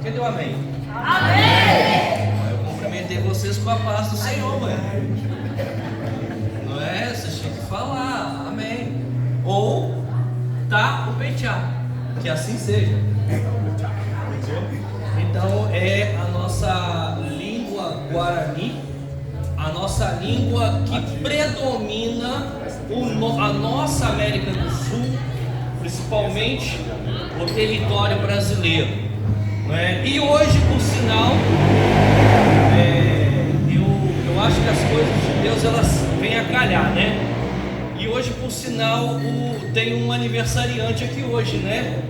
Cadê o amém? Amém! Eu cumprimentei vocês com a paz do Senhor, ué. Não é? Vocês tinham que falar, amém. Ou tá o peitar, que assim seja. Então é a nossa língua guarani, a nossa língua que predomina a nossa América do Sul, principalmente o território brasileiro, não é? E hoje, por sinal, eu acho que as coisas de Deus elas vêm a calhar, né? E hoje, por sinal, tem um aniversariante aqui hoje, né?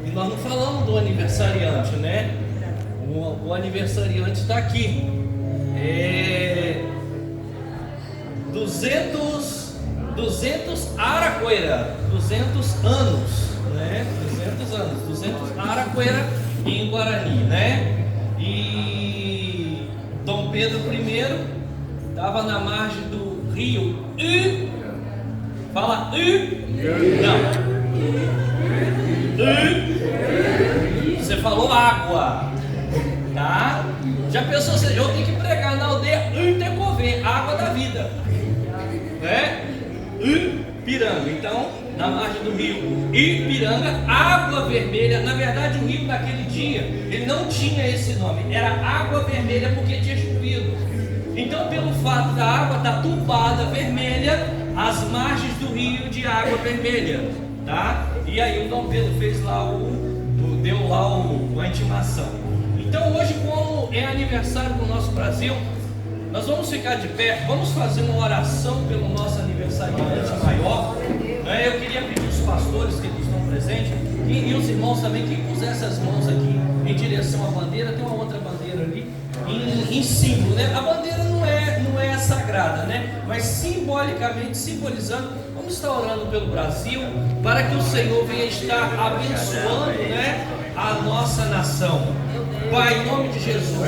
E nós não falamos do aniversariante, né? O aniversariante está aqui. 200 Araqueira, 200 anos, né? 200 Araqueira em Guarani, né? E Dom Pedro I estava na margem do rio fala não, você falou água, tá? Já pensou, eu tenho que pregar na aldeia Itecovê, água da vida, né? Ipiranga, então na margem do rio Ipiranga, água vermelha. Na verdade, o rio naquele dia ele não tinha esse nome, era água vermelha porque tinha chovido. Então, pelo fato da água estar turbada vermelha, as margens do rio de água vermelha, tá? E aí o Dom Pedro fez lá deu lá a intimação. Então hoje, como é aniversário do nosso Brasil, nós vamos ficar de pé, vamos fazer uma oração pelo nosso aniversariante maior, né? Eu queria pedir os pastores que estão presentes e os irmãos também que pusessem as mãos aqui em direção à bandeira. Tem uma outra bandeira ali em símbolo, né? A bandeira não é sagrada, né? Mas simbolicamente, simbolizando, vamos estar orando pelo Brasil para que o Senhor venha estar abençoando, né, a nossa nação. Pai, em nome de Jesus,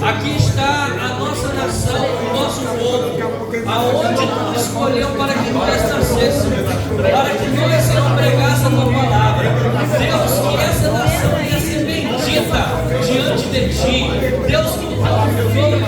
aqui está a nossa nação, o nosso povo, aonde Tu escolheu para que nós nascêssemos, para que nós, Senhor, pregasse a Tua palavra. Deus, que essa nação venha ser bendita diante de Ti. Deus, que o Teu filho,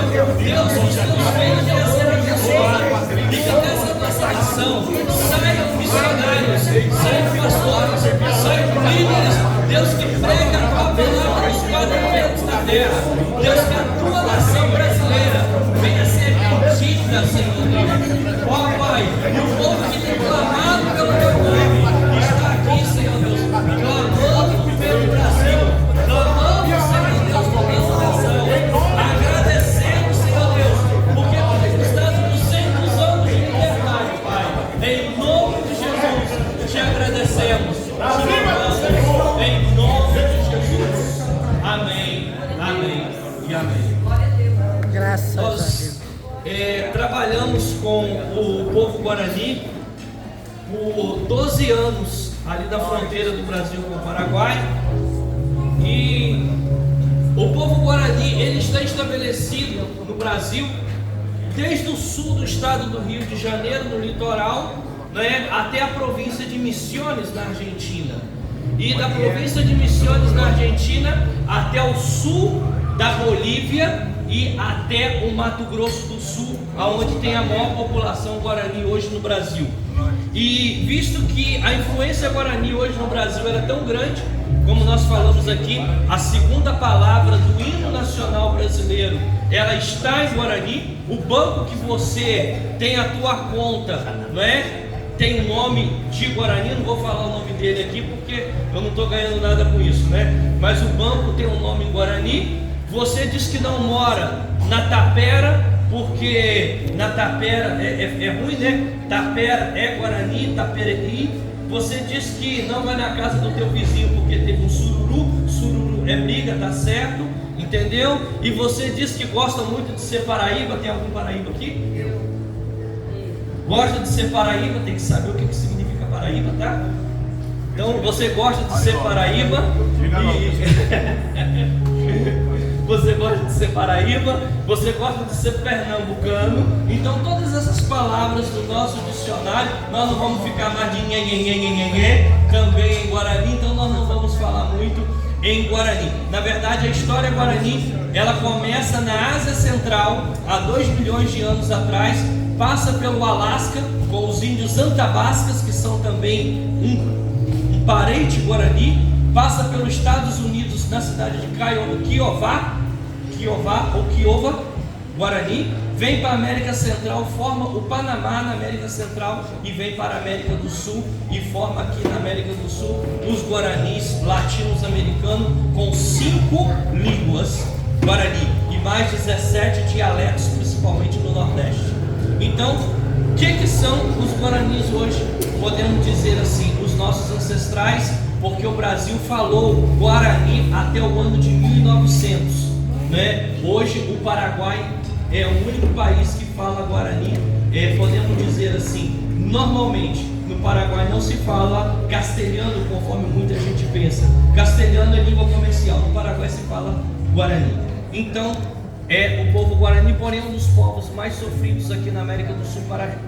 Deus, que os Teus filhos venham ser abençoados, e que dessa nossa nação saiam missionários, saiam pastores, saiam líderes, Deus, que prega a Tua palavra nos quatro ventos da terra. Deus, que a Tua nação brasileira venha ser bendita, Senhor. Ó Pai, e o povo que tem clamado pelo Teu nome está aqui, Senhor Deus, clamando pelo Brasil, clamando, Senhor Deus, por essa nação, agradecendo, Senhor Deus, porque Tu estás nos 200 anos de liberdade, Pai. Em nome de Jesus, te agradecemos, te louvamos, em nome de Jesus. Amém, amém e amém. Graças a Deus. Nós trabalhamos com o povo guarani por 12 anos ali na fronteira do Brasil com o Paraguai, e o povo guarani ele está estabelecido no Brasil desde o sul do estado do Rio de Janeiro, no litoral, né, até a província de Misiones na Argentina, e da província de Misiones na Argentina até o sul da Bolívia e até o Mato Grosso do Sul, aonde tem a maior população guarani hoje no Brasil. E visto que a influência guarani hoje no Brasil era tão grande, como nós falamos aqui, a segunda palavra do hino nacional brasileiro, ela está em Guarani. O banco que você tem a tua conta, não é? Tem o nome de Guarani, não vou falar o nome dele aqui porque eu não estou ganhando nada com isso, né? Mas o banco tem um nome em Guarani. Você diz que não mora na Tapera, porque na Tapera é ruim, né? Tapera é Guarani, Tapereri. Você diz que não vai na casa do teu vizinho porque teve um sururu. Sururu é briga, tá certo? Entendeu? E você diz que gosta muito de ser Paraíba. Tem algum Paraíba aqui? Gosta de ser Paraíba, tem que saber o que significa Paraíba, tá? Então você gosta de ser Paraíba você gosta de ser Paraíba, você gosta de ser pernambucano. Então todas essas palavras do nosso dicionário, nós não vamos ficar mais de nhenhenhenhenhenhen, também em Guarani, então nós não vamos falar muito em Guarani. Na verdade, a história Guarani, ela começa na Ásia Central, há 2 milhões de anos atrás, passa pelo Alasca, com os índios Antabascas, que são também um parente Guarani, passa pelos Estados Unidos, na cidade de Kiowa, Guarani, vem para a América Central, forma o Panamá na América Central e vem para a América do Sul e forma aqui na América do Sul os Guaranis latinos-americanos com 5 línguas Guarani e mais 17 dialetos, principalmente no Nordeste. Então, o que são os Guaranis hoje? Podemos dizer assim, os nossos ancestrais, porque o Brasil falou Guarani até o ano de 1900, né? Hoje o Paraguai é o único país que fala Guarani. Podemos dizer assim, normalmente no Paraguai não se fala castelhano, conforme muita gente pensa. Castelhano é língua comercial, no Paraguai se fala Guarani. Então, o povo Guarani, porém, é um dos povos mais sofridos aqui na América do Sul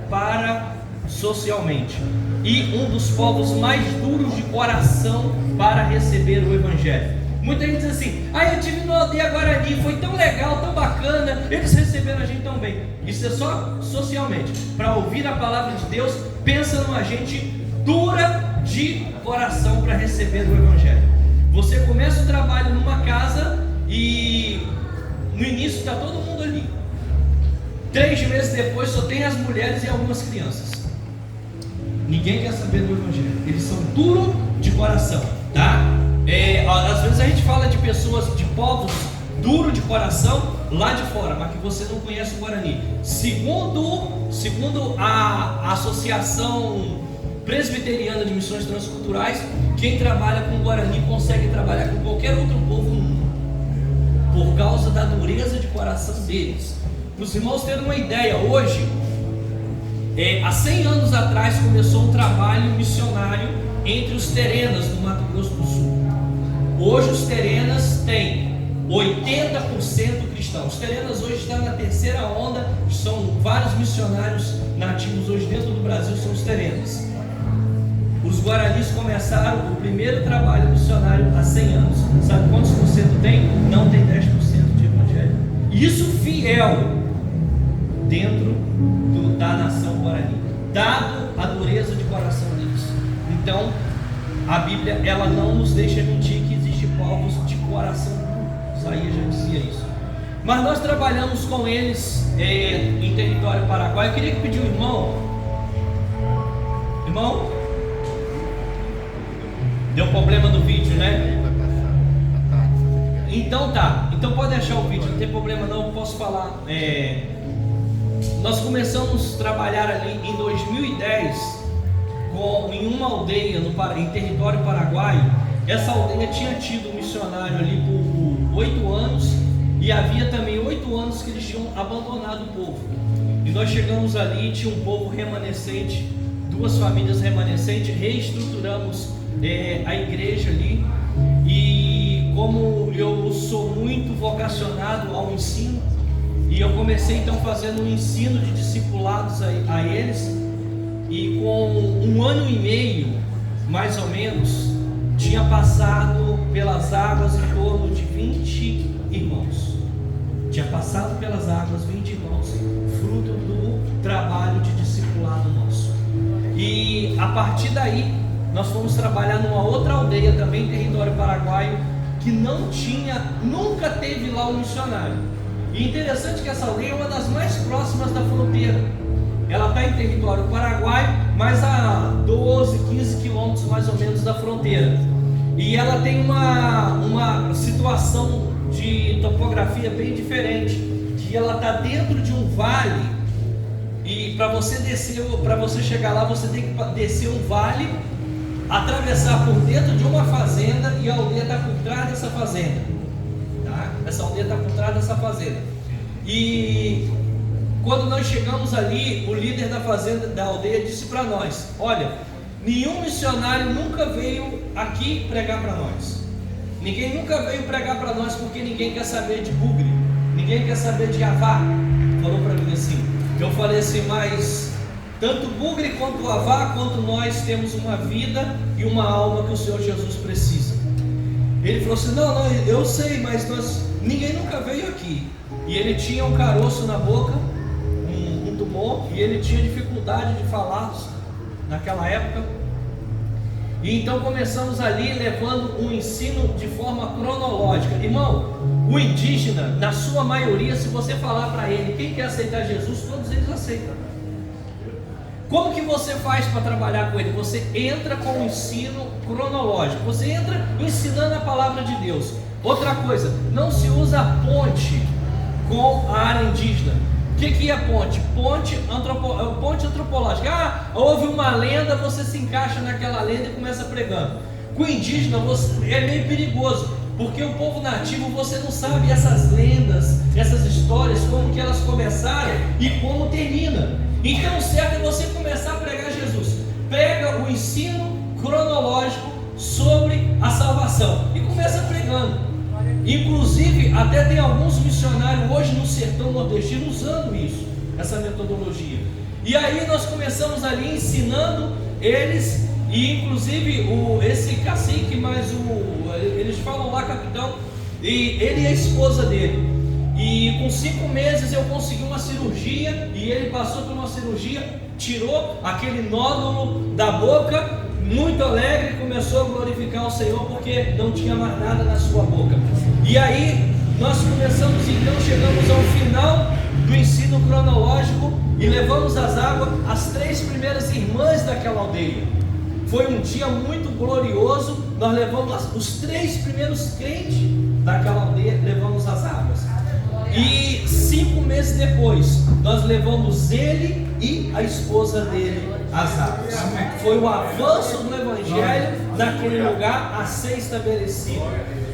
para socialmente, e um dos povos mais duros de coração para receber o Evangelho. Muita gente diz assim: eu tive no aldeia Guarani, foi tão legal, tão bacana, eles receberam a gente tão bem. Isso é só socialmente. Para ouvir a palavra de Deus, pensa numa gente dura de coração para receber o Evangelho. Você começa o trabalho numa casa e no início está todo mundo ali. 3 meses depois só tem as mulheres e algumas crianças. Ninguém quer saber do Evangelho. Eles são duros de coração, tá? Às vezes a gente fala de pessoas, de povos duros de coração lá de fora, mas que você não conhece o Guarani. Segundo a Associação Presbiteriana de Missões Transculturais, quem trabalha com Guarani consegue trabalhar com qualquer outro povo no mundo, por causa da dureza de coração deles. Para os irmãos terem uma ideia, hoje, há 100 anos atrás começou um trabalho missionário entre os terenas do Mato Grosso do Sul. Hoje os terenas têm 80% cristãos. Os terenas hoje estão na terceira onda, são vários missionários nativos hoje dentro do Brasil, são os terenas. Os guaranis começaram o primeiro trabalho missionário há 100 anos. Sabe quantos por cento tem? Não tem 10% de evangelho. Isso fiel dentro da nação guarani, dado a dureza de coração deles. Então, a Bíblia, ela não nos deixa mentir que existe povos de coração duro. Isaías já dizia isso. Mas nós trabalhamos com eles em território paraguaio. Eu queria pedir o irmão, deu problema no vídeo, né? Então tá, então pode deixar o vídeo, não tem problema não, eu posso falar. Nós começamos a trabalhar ali em 2010 em uma aldeia em território paraguaio. Essa aldeia tinha tido um missionário ali por 8 anos e havia também 8 anos que eles tinham abandonado o povo. E nós chegamos ali, tinha um povo remanescente, 2 famílias remanescentes, reestruturamos a igreja ali. E como eu sou muito vocacionado ao ensino, e eu comecei então fazendo um ensino de discipulados a eles, e com 1 ano e meio, mais ou menos, tinha passado pelas águas em torno de 20 irmãos. Tinha passado pelas águas 20 irmãos, fruto do trabalho de discipulado nosso. E a partir daí, nós fomos trabalhar numa outra aldeia também em território paraguaio, que nunca teve lá um missionário. E interessante que essa aldeia é uma das mais próximas da fronteira. Ela está em território paraguaio, mas a 12, 15 quilômetros mais ou menos da fronteira. E ela tem uma situação de topografia bem diferente, que ela está dentro de um vale, e para você chegar lá, você tem que descer um vale, atravessar por dentro de uma fazenda, e a aldeia está por trás dessa fazenda, tá? Essa aldeia está por trás dessa fazenda. E quando nós chegamos ali, o líder da fazenda, da aldeia, disse para nós: olha, nenhum missionário nunca veio aqui pregar para nós. Ninguém nunca veio pregar para nós, porque ninguém quer saber de bugre, ninguém quer saber de avá. Falou para mim assim. Eu falei assim: mas tanto bugre quanto avá, quanto nós temos uma vida e uma alma que o Senhor Jesus precisa. Ele falou assim: não, eu sei, mas ninguém nunca veio aqui. E ele tinha um caroço na boca, um tumor, e ele tinha dificuldade de falar naquela época. E então começamos ali levando um ensino de forma cronológica. Irmão, o indígena, na sua maioria, se você falar para ele quem quer aceitar Jesus, todos eles aceitam. Como que você faz para trabalhar com ele? Você entra com o ensino cronológico, você entra ensinando a palavra de Deus. Outra coisa, não se usa ponte com a área indígena. O que é ponte? Ponte antropológica. Houve uma lenda, você se encaixa naquela lenda e começa pregando. Com o indígena é meio perigoso, porque o povo nativo, você não sabe essas lendas, essas histórias, como que elas começaram e como termina. Então o certo é você começar a pregar Jesus. Pega o ensino cronológico sobre a salvação e começa pregando. Inclusive, até tem alguns missionários hoje no sertão nordestino usando isso, essa metodologia. E aí nós começamos ali ensinando eles, e inclusive esse cacique, eles falam lá capitão, e ele e a esposa dele. E com 5 meses eu consegui uma cirurgia, e ele passou por uma cirurgia, tirou aquele nódulo da boca, muito alegre, começou a glorificar o Senhor, porque não tinha mais nada na sua boca. E aí nós começamos, então chegamos ao final do ensino cronológico e levamos as águas às 3 primeiras irmãs daquela aldeia. Foi um dia muito glorioso. Nós levamos os 3 primeiros crentes daquela aldeia, levamos as águas. E 5 meses depois, nós levamos ele e a esposa dele às águas. Foi o avanço do Evangelho naquele lugar a ser estabelecido.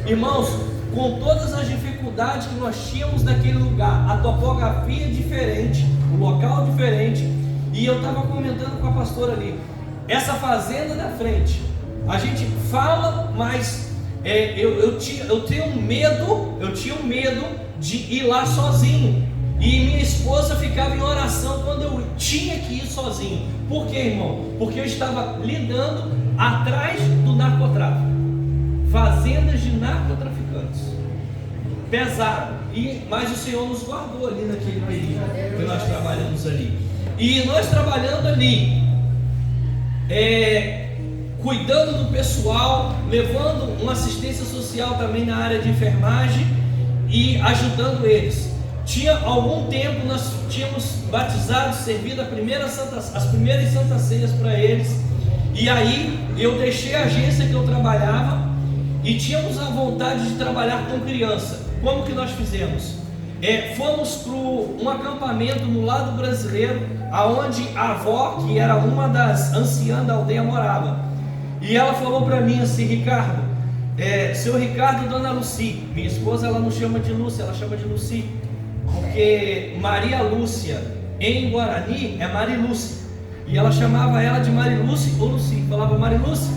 Irmãos, com todas as dificuldades que nós tínhamos naquele lugar, a topografia diferente, o local diferente, e eu estava comentando com a pastora ali, essa fazenda da frente, a gente fala, mas eu tinha um medo de ir lá sozinho, e minha esposa ficava em oração quando eu tinha que ir sozinho. Por quê, irmão? Porque eu estava lidando atrás do narcotráfico, fazendas de narcotraficantes, pesado, mas o Senhor nos guardou ali naquele período que nós trabalhamos ali. E nós trabalhando ali, cuidando do pessoal, levando uma assistência social também na área de enfermagem e ajudando eles. Tinha algum tempo nós tínhamos batizado, servido as primeiras santas ceias para eles. E aí eu deixei a agência que eu trabalhava e tínhamos a vontade de trabalhar com criança. Como que nós fizemos? Fomos para um acampamento no lado brasileiro, aonde a avó, que era uma das anciãs da aldeia, morava. E ela falou para mim assim: Ricardo, seu Ricardo e dona Luci, minha esposa, ela não chama de Lúcia, ela chama de Luci, porque Maria Lúcia em Guarani é Marilúcia, e ela chamava ela de Marilúcia ou Luci. Falava: Marilúcia,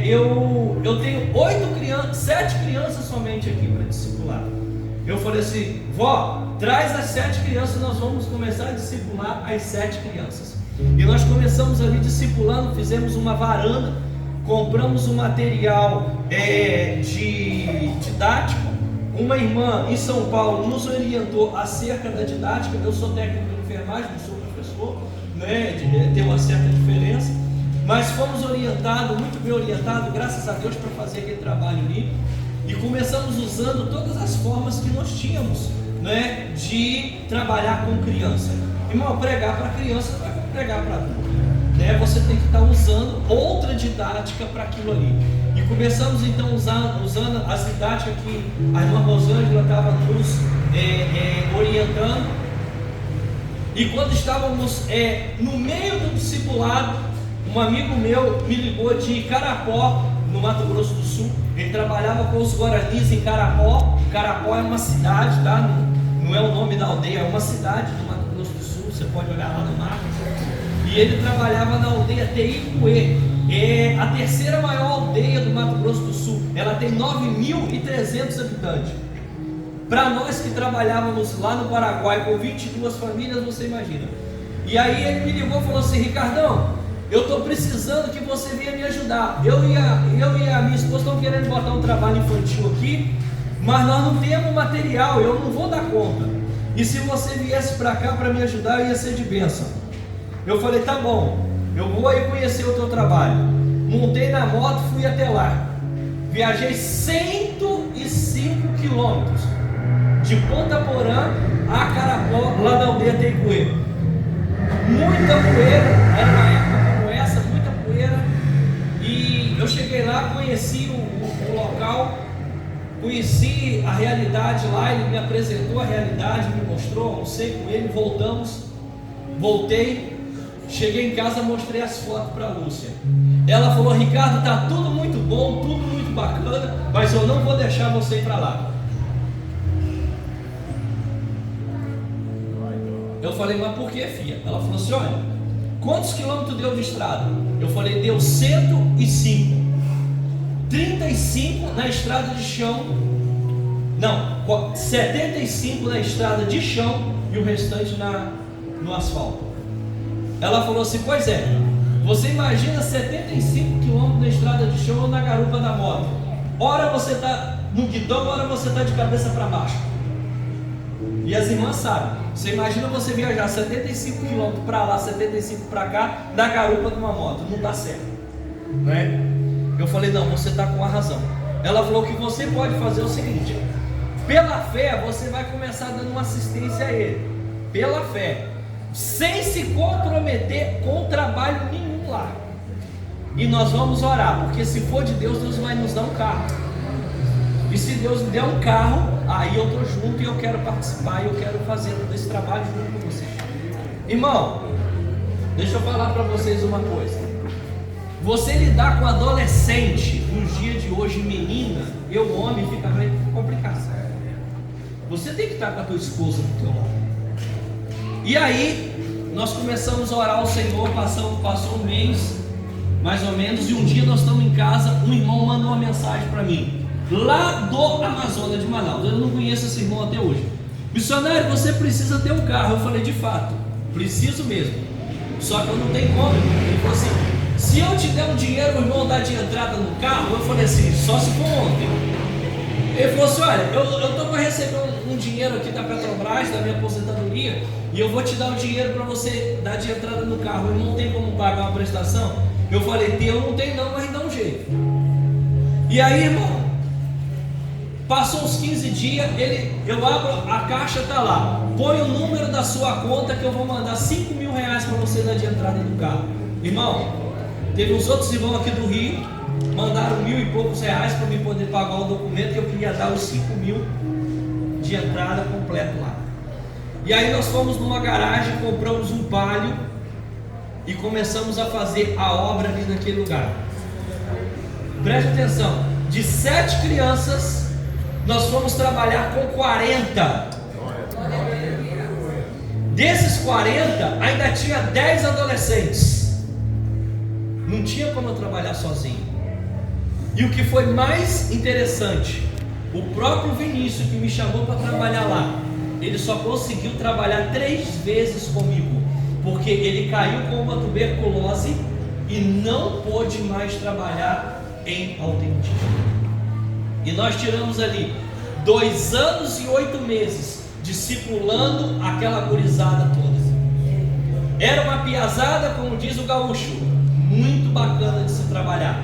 eu tenho 7 crianças somente aqui para discipular. Eu falei assim: vó, traz as 7 crianças, nós vamos começar a discipular as 7 crianças. E nós começamos ali discipulando, fizemos uma varanda, compramos um material didático. Uma irmã em São Paulo nos orientou acerca da didática. Eu sou técnico de enfermagem, não sou professor, né? Tem uma certa diferença, mas fomos orientados, muito bem orientados, graças a Deus, para fazer aquele trabalho ali. E começamos usando todas as formas que nós tínhamos, né, de trabalhar com criança. Irmão, pregar para criança não é pregar para adulto, né? Você tem que estar usando outra didática para aquilo ali. E começamos então usando as didáticas que a irmã Rosângela estava nos orientando. E quando estávamos no meio do discipulado, um amigo meu me ligou de Carapó, no Mato Grosso do Sul. Ele trabalhava com os guaranis em Carapó. Carapó é uma cidade, tá? Não é o nome da aldeia, é uma cidade do Mato Grosso do Sul. Você pode olhar lá no mapa. E ele trabalhava na aldeia Teicuê. É a terceira maior aldeia do Mato Grosso do Sul. Ela tem 9.300 habitantes. Para nós que trabalhávamos lá no Paraguai com 22 famílias, você imagina. E aí ele me ligou e falou assim: Ricardão, eu estou precisando que você venha me ajudar. Eu e a minha esposa estão querendo botar um trabalho infantil aqui, mas nós não temos material, eu não vou dar conta. E se você viesse para cá para me ajudar, ia ser de bênção. Eu falei, tá bom, eu vou aí conhecer o teu trabalho. Montei na moto, fui até lá. Viajei 105 quilômetros de Ponta Porã a Carapó, lá na aldeia Teicuê. Muita poeira, era uma época como essa, muita poeira. E eu cheguei lá, conheci o local, conheci a realidade lá. Ele me apresentou a realidade, me mostrou, almocei com ele, voltei, cheguei em casa, mostrei as fotos para a Lúcia. Ela falou, Ricardo, tá tudo muito bom, tudo muito bacana, mas eu não vou deixar você ir para lá. Eu falei, mas por que, filha? Ela falou assim, olha, quantos quilômetros deu de estrada? Eu falei, deu 105. 35 na estrada de chão. Não, 75 na estrada de chão e o restante no asfalto. Ela falou assim, pois é, você imagina 75 quilômetros na estrada de chão ou na garupa da moto. Ora você está no guidão, ora você está de cabeça para baixo. E as irmãs sabem. Você imagina você viajar 75 km para lá, 75 para cá, na garupa de uma moto. Não dá certo, não é? Eu falei, não, você está com a razão. Ela falou que você pode fazer o seguinte: pela fé, você vai começar dando uma assistência a ele. Pela fé, sem se comprometer com trabalho nenhum lá. E nós vamos orar, porque se for de Deus, Deus vai nos dar um carro. E se Deus me der um carro, aí eu estou junto e eu quero participar, e eu quero fazer todo esse trabalho junto com você. Irmão, deixa eu falar para vocês uma coisa. Você lidar com adolescente nos dias de hoje, menina, eu homem, fica meio complicado. Você tem que estar com a tua esposa do teu lado. E aí, nós começamos a orar ao Senhor, passou um mês, mais ou menos, e um dia nós estamos em casa, um irmão mandou uma mensagem para mim, lá do Amazonas de Manaus. Eu não conheço esse irmão até hoje. Missionário, você precisa ter um carro. Eu falei, de fato, preciso mesmo, só que eu não tenho como. Ele falou assim, se eu te der um dinheiro, o irmão dá de entrada no carro. Eu falei assim, só se for ontem. Ele falou assim, olha, eu estou para receber um dinheiro aqui da Petrobras, da minha aposentadoria, e eu vou te dar o dinheiro para você dar de entrada no carro. Eu não tenho como pagar uma prestação. Eu falei, eu não tenho não, mas dá um jeito. E aí, irmão, passou uns 15 dias, eu abro, a caixa está lá, põe o número da sua conta que eu vou mandar 5 mil reais para você dar de entrada no carro. Irmão, teve uns outros irmãos aqui do Rio, mandaram 1.000 e poucos reais para mim poder pagar o documento, e eu queria dar os 5 mil de entrada completo lá. E aí nós fomos numa garagem, compramos um palio e começamos a fazer a obra ali naquele lugar. Preste atenção, de 7 crianças, nós fomos trabalhar com 40. Desses 40, ainda tinha 10 adolescentes. Não tinha como eu trabalhar sozinho. E o que foi mais interessante, o próprio Vinícius, que me chamou para trabalhar lá, ele só conseguiu trabalhar 3 vezes comigo, porque ele caiu com uma tuberculose e não pôde mais trabalhar em Altentinho. E nós tiramos ali 2 anos e 8 meses discipulando aquela gurizada toda. Era uma piazada, como diz o gaúcho, muito bacana de se trabalhar.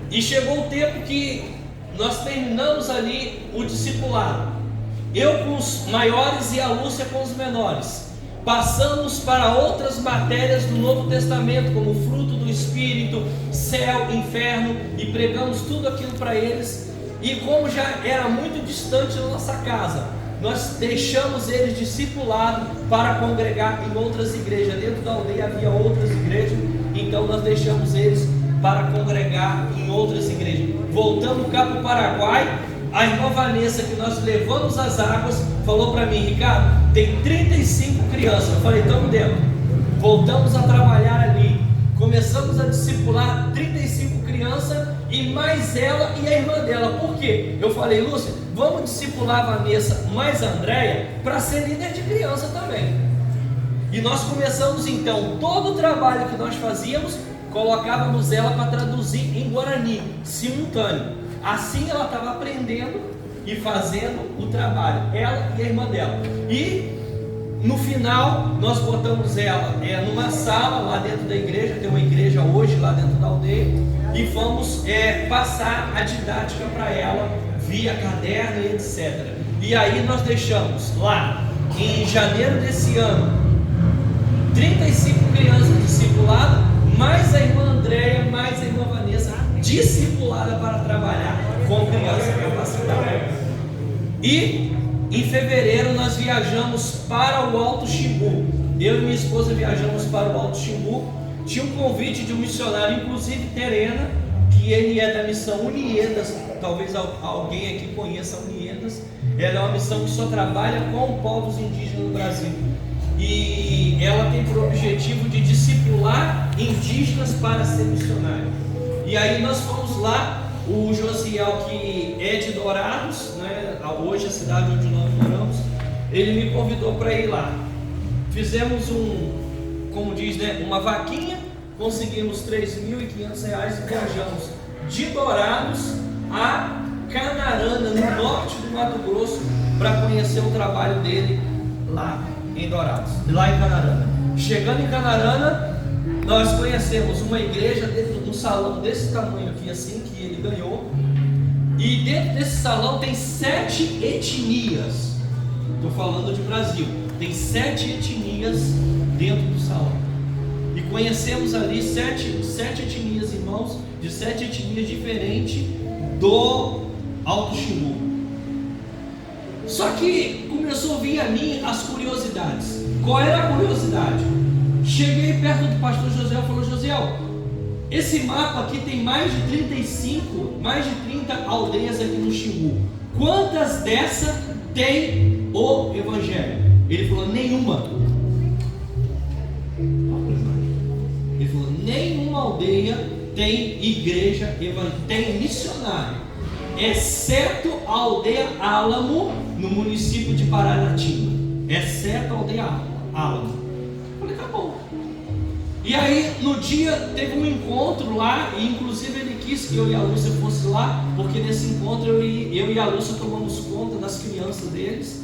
E chegou o tempo que nós terminamos ali o discipulado. Eu com os maiores e a Lúcia com os menores. Passamos para outras matérias do Novo Testamento, como fruto do Espírito, céu, inferno, e pregamos tudo aquilo para eles. E como já era muito distante da nossa casa, nós deixamos eles discipulados para congregar em outras igrejas. Dentro da aldeia havia outras igrejas, então nós deixamos eles para congregar em outras igrejas. Voltamos cá para o Paraguai. A irmã Vanessa, que nós levamos as águas, falou para mim, Ricardo, tem 35 crianças. Eu falei, estamos dentro. Voltamos a trabalhar ali, começamos a discipular 35 crianças, e mais ela e a irmã dela. Por quê? Eu falei, Lúcia, vamos discipular a Vanessa mais a Andréia para ser líder de criança também. E nós começamos então, todo o trabalho que nós fazíamos, colocávamos ela para traduzir em Guarani, simultâneo. Assim ela estava aprendendo e fazendo o trabalho, ela e a irmã dela. E no final, nós botamos ela numa sala lá dentro da igreja, tem uma igreja hoje lá dentro da aldeia, e vamos passar a didática para ela via caderno e etc. E aí nós deixamos lá, em janeiro desse ano, 35 crianças discipuladas, mais a irmã Andréia, mais a irmã Vanessa, discipulada para trabalhar com criança capacitada. E em fevereiro nós viajamos para o Alto Xingu. Eu e minha esposa viajamos para o Alto Xingu. Tinha um convite de um missionário, inclusive Terena, que ele é da missão Uniedas. Talvez alguém aqui conheça a Uniedas. Ela é uma missão que só trabalha com povos indígenas no Brasil. E ela tem por objetivo de discipular indígenas para ser missionário. E aí nós fomos lá. O Josiel, que é de Dourados, né, hoje a cidade onde nós moramos, ele me convidou para ir lá. Fizemos como diz, né, uma vaquinha, conseguimos R$3.500 e viajamos de Dourados a Canarana, no norte do Mato Grosso, para conhecer o trabalho dele lá em Dourados, lá em Canarana. Chegando em Canarana, nós conhecemos uma igreja dentro de um salão desse tamanho aqui assim, que ele ganhou. E dentro desse salão tem 7 etnias. Estou falando de Brasil. Tem 7 etnias dentro do salão. E conhecemos ali 7 etnias, irmãos, de 7 etnias diferentes do Alto Xingu. Só que começou a vir a mim as curiosidades. Qual era a curiosidade? Cheguei perto do pastor Josiel e falou: Josiel, esse mapa aqui tem mais de 30 aldeias aqui no Xingu. Quantas dessas tem o Evangelho? Ele falou: nenhuma. Ele falou: nenhuma aldeia tem igreja evangélica, tem missionário, exceto a aldeia Álamo, no município de Paranatinga. Exceto a aldeia Álamo. Falei: tá bom. E aí no dia teve um encontro lá, e inclusive ele quis que eu e a Lúcia fosse lá, porque nesse encontro eu e a Lúcia tomamos conta das crianças deles.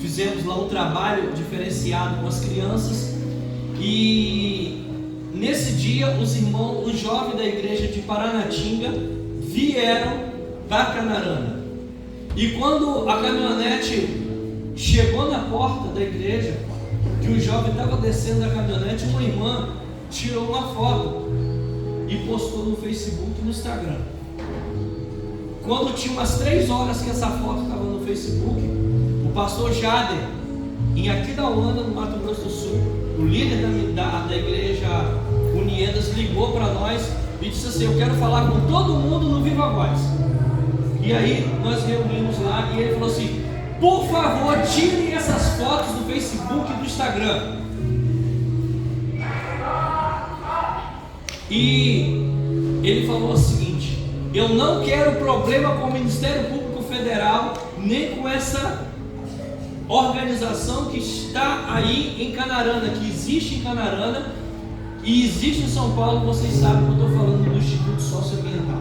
Fizemos lá um trabalho diferenciado com as crianças. E nesse dia os jovens da igreja de Paranatinga vieram para Canarana. E quando a caminhonete chegou na porta da igreja, que o jovem estava descendo da caminhonete, uma irmã tirou uma foto e postou no Facebook e no Instagram. Quando tinha umas 3 horas que essa foto estava no Facebook, o pastor Jader, em Aquidauana, no Mato Grosso do Sul, o líder da igreja Uniedas, ligou para nós e disse assim: eu quero falar com todo mundo no Viva Voz. E aí nós reunimos lá e ele falou assim: por favor, tirem essas fotos do Facebook e do Instagram. E ele falou o seguinte: eu não quero problema com o Ministério Público Federal, nem com essa organização que está aí em Canarana, que existe em Canarana e existe em São Paulo. Vocês sabem que eu estou falando do Instituto Socioambiental.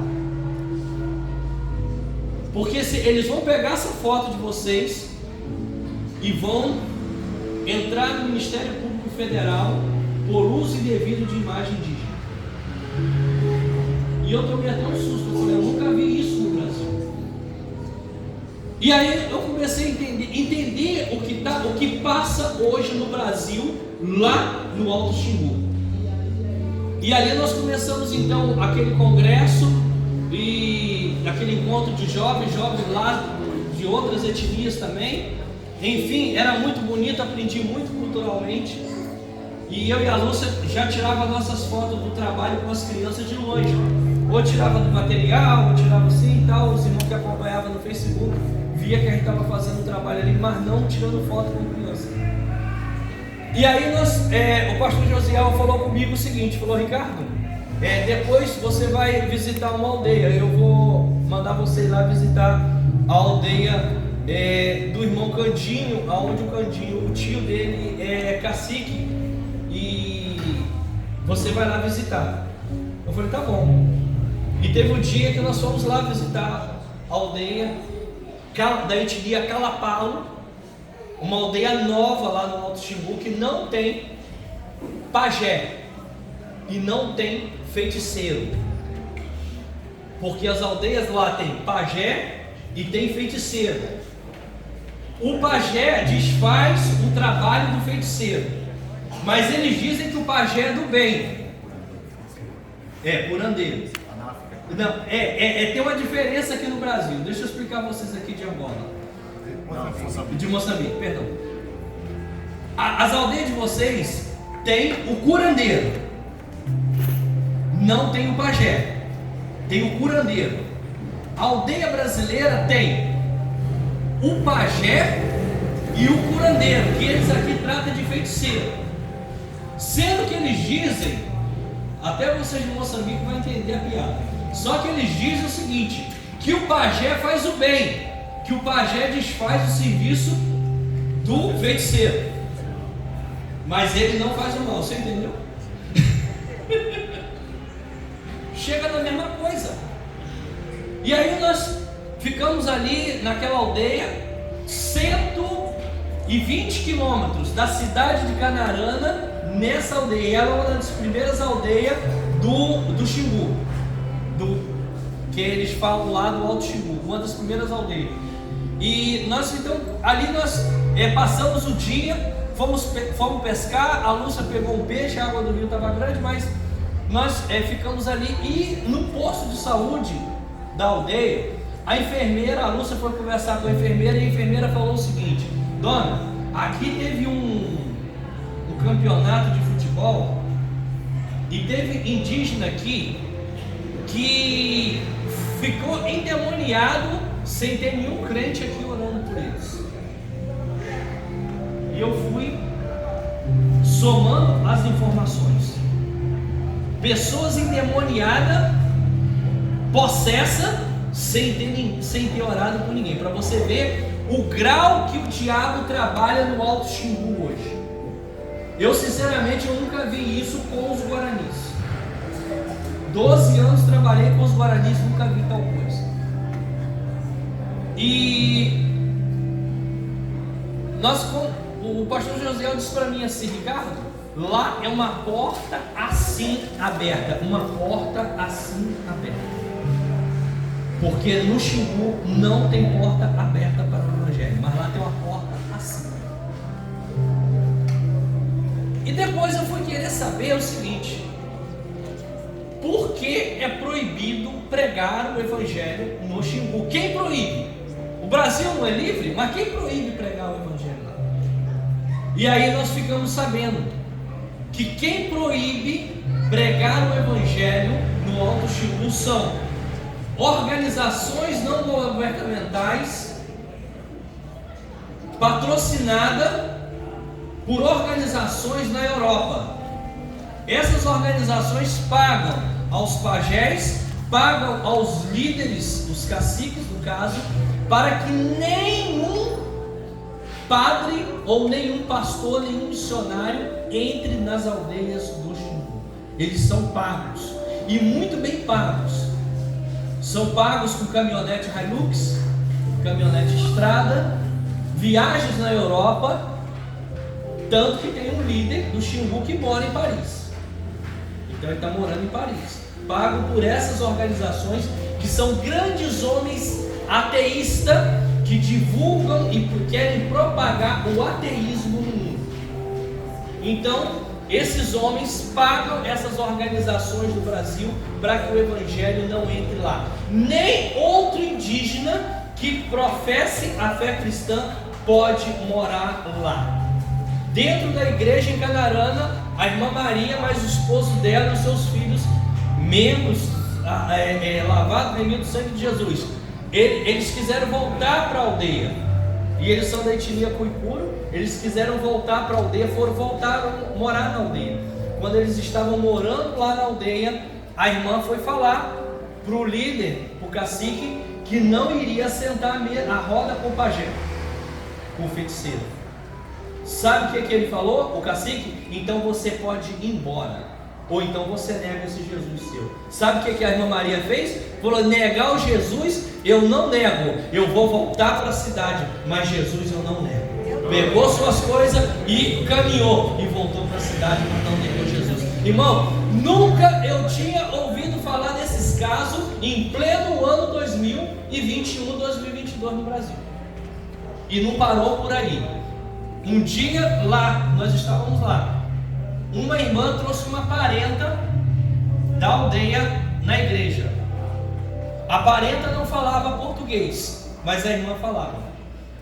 Porque se eles vão pegar essa foto de vocês e vão entrar no Ministério Público Federal por uso indevido de imagem indígena. E eu tomei até um susto, eu falei: eu nunca vi isso no Brasil. E aí eu comecei a entender o que passa hoje no Brasil, lá no Alto Xingu. E ali nós começamos então aquele congresso e aquele encontro de jovens lá de outras etnias também. Enfim, era muito bonito, aprendi muito culturalmente. E eu e a Lúcia já tirava nossas fotos do trabalho com as crianças de longe. Ou tirava do material, ou tirava assim e tal. Os irmãos que acompanhavam no Facebook via que a gente estava fazendo um trabalho ali, mas não tirando foto com criança. E aí o pastor Josiel falou comigo o seguinte: falou: Ricardo, depois você vai visitar uma aldeia. Eu vou mandar você ir lá visitar a aldeia do irmão Candinho, aonde o Candinho, o tio dele, é cacique e você vai lá visitar. Eu falei, tá bom. E teve um dia que nós fomos lá visitar a aldeia da etnia Calapalo, uma aldeia nova lá no Alto Xingu, que não tem pajé e não tem feiticeiro, porque as aldeias lá tem pajé e tem feiticeiro. O pajé desfaz o trabalho do feiticeiro, mas eles dizem que o pajé é do bem, curandeiro. Não, tem uma diferença aqui no Brasil. Deixa eu explicar a vocês aqui de Angola, de Moçambique, perdão. As aldeias de vocês tem o curandeiro, não tem o pajé, tem o curandeiro. A aldeia brasileira tem o pajé e o curandeiro, que eles aqui tratam de feiticeiro, sendo que eles dizem, até vocês de Moçambique vão entender a piada, só que eles dizem o seguinte, que o pajé faz o bem, que o pajé desfaz o serviço do feiticeiro, mas ele não faz o mal, você entendeu? Chega na mesma coisa. E aí nós ficamos ali naquela aldeia, 120 quilômetros da cidade de Canarana, nessa aldeia. Ela é uma das primeiras aldeias do Xingu, que eles falam lá do Alto Xingu, uma das primeiras aldeias. E nós então, ali nós passamos o dia, fomos pescar, a Lúcia pegou um peixe, a água do rio estava grande, mas nós ficamos ali. E no posto de saúde da aldeia, a enfermeira, a Lúcia foi conversar com a enfermeira, e a enfermeira falou o seguinte: dona, aqui teve um campeonato de futebol, e teve indígena aqui que ficou endemoniado sem ter nenhum crente aqui orando por eles. E eu fui somando as informações. Pessoas endemoniadas, possessa, sem ter orado por ninguém. Para você ver o grau que o diabo trabalha no Alto Xingu hoje. Eu sinceramente nunca vi isso com os guaranis. 12 anos trabalhei com os guaranis, nunca vi tal coisa. E o pastor José disse para mim assim: Ricardo, lá é uma porta assim aberta, uma porta assim aberta. Porque no Xingu não tem porta aberta para o Evangelho, mas lá tem uma porta assim. E depois eu fui querer saber o seguinte: por que é proibido pregar o Evangelho no Xingu? Quem proíbe? O Brasil não é livre, mas quem proíbe pregar o Evangelho lá? E aí nós ficamos sabendo que quem proíbe pregar o Evangelho no Alto Xingu são organizações não governamentais, patrocinadas por organizações na Europa. Essas organizações pagam aos pajés, pagam aos líderes, os caciques no caso, para que nenhum padre ou nenhum pastor, nenhum missionário entre nas aldeias do Xingu. Eles são pagos, e muito bem pagos. São pagos com caminhonete Hilux, caminhonete Estrada, viagens na Europa. Tanto que tem um líder do Xingu que mora em Paris. Então ele está morando em Paris, pago por essas organizações, que são grandes homens ateístas, que divulgam e querem propagar o ateísmo no mundo. Então esses homens pagam essas organizações do Brasil para que o Evangelho não entre lá. Nem outro indígena que professe a fé cristã pode morar lá. Dentro da igreja em Canarana, a irmã Maria, mais o esposo dela e os seus filhos, membros lavados, remidos do sangue de Jesus, eles quiseram voltar para a aldeia, e eles são da etnia Cuicuro. Eles quiseram voltar para a aldeia, voltaram a morar na aldeia. Quando eles estavam morando lá na aldeia, a irmã foi falar para o líder, para o cacique, que não iria sentar à roda com o pajé, com o feiticeiro. Sabe o que ele falou? O cacique? Então você pode ir embora. Ou então você nega esse Jesus seu. Sabe o que a irmã Maria fez? Falou: negar o Jesus eu não nego, eu vou voltar para a cidade, mas Jesus eu não nego. Pegou suas coisas e caminhou e voltou para a cidade, mas não negou Jesus. Irmão, nunca eu tinha ouvido falar desses casos em pleno ano 2021, 2022 no Brasil. E não parou por aí. Um dia lá, nós estávamos lá, uma irmã trouxe uma parenta da aldeia na igreja. A parenta não falava português, mas a irmã falava.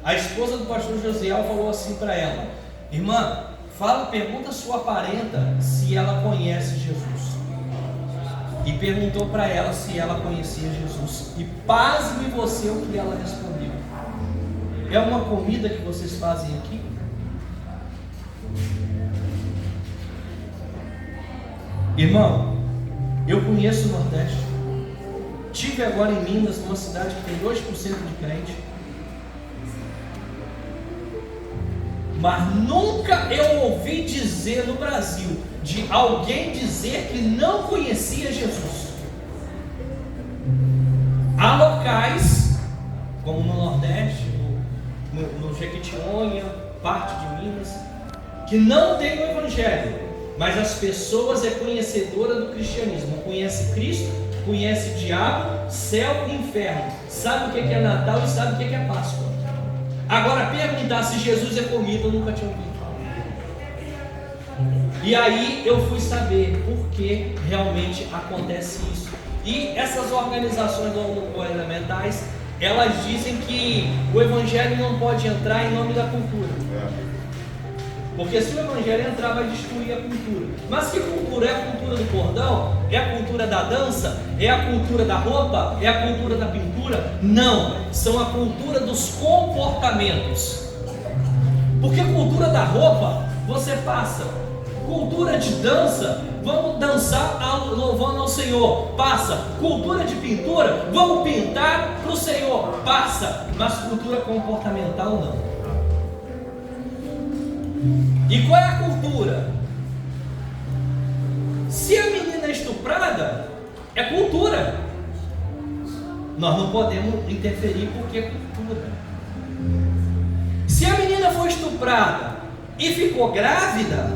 A esposa do pastor Josiel falou assim para ela: irmã, pergunta a sua parenta se ela conhece Jesus. E perguntou para ela se ela conhecia Jesus. E pasme você o que ela respondeu: é uma comida que vocês fazem aqui? Irmão, eu conheço o Nordeste. Estive agora em Minas, numa cidade que tem 2% de crente. Mas nunca eu ouvi dizer no Brasil de alguém dizer que não conhecia Jesus. Há locais, como no Nordeste, no Jequitinhonha, parte de Minas, que não tem o Evangelho, mas as pessoas é conhecedora do cristianismo, conhece Cristo, conhece diabo, céu e inferno, sabe o que é Natal e sabe o que é Páscoa. Agora perguntar se Jesus é comida, eu nunca tinha ouvido. E aí eu fui saber por que realmente acontece isso. E essas organizações não governamentais, elas dizem que o Evangelho não pode entrar em nome da cultura. Porque se o Evangelho entrar, vai destruir a cultura. Mas que cultura? É a cultura do cordão? É a cultura da dança? É a cultura da roupa? É a cultura da pintura? Não, são a cultura dos comportamentos. Porque cultura da roupa, você passa. Cultura de dança, vamos dançar louvando ao Senhor, passa. Cultura de pintura, vamos pintar para o Senhor, passa. Mas cultura comportamental não. E qual é a cultura? Se a menina é estuprada, é cultura. Nós não podemos interferir porque é cultura. Se a menina foi estuprada e ficou grávida,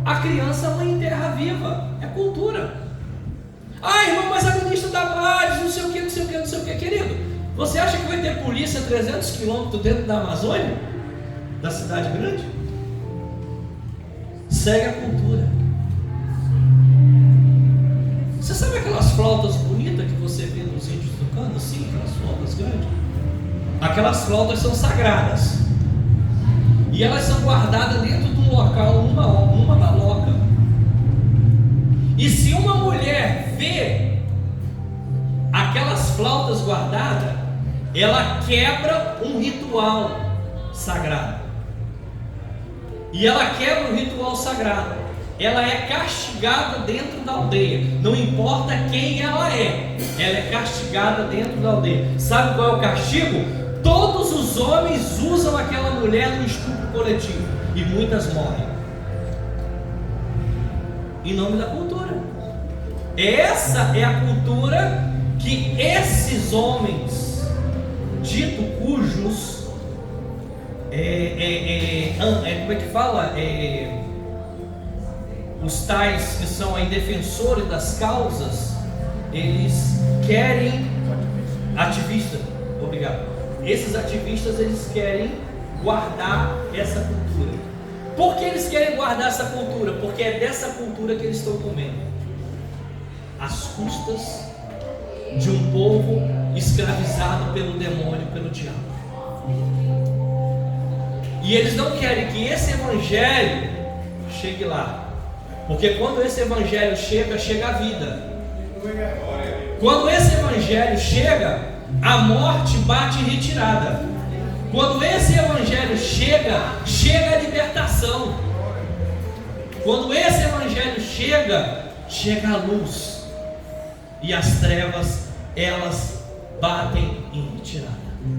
a criança mãe enterra viva. É cultura. Ah, irmão, mas a ministra da paz, não sei o que, não sei o que, não sei o que, querido. Você acha que vai ter polícia a 300 quilômetros dentro da Amazônia? Da cidade grande? Segue a cultura. Você sabe aquelas flautas bonitas que você vê nos índios tocando assim, aquelas flautas grandes? Aquelas flautas são sagradas e elas são guardadas dentro de um local, numa maloca. E se uma mulher vê aquelas flautas guardadas, ela quebra um ritual sagrado. E ela quebra o ritual sagrado. Ela é castigada dentro da aldeia. Não importa quem ela é castigada dentro da aldeia. Sabe qual é o castigo? Todos os homens usam aquela mulher no estupro coletivo. E muitas morrem. Em nome da cultura. Essa é a cultura que esses homens, dito cujos, como é que fala? Os tais que são aí defensores das causas, eles querem, ativistas, obrigado. Esses ativistas, eles querem guardar essa cultura. Por que eles querem guardar essa cultura? Porque é dessa cultura que eles estão comendo, às custas de um povo escravizado pelo demônio, pelo diabo. E eles não querem que esse evangelho chegue lá. Porque quando esse evangelho chega a vida. Quando esse evangelho chega, a morte bate em retirada. Quando esse evangelho chega a libertação. Quando esse evangelho chega a luz. E as trevas, elas batem em retirada.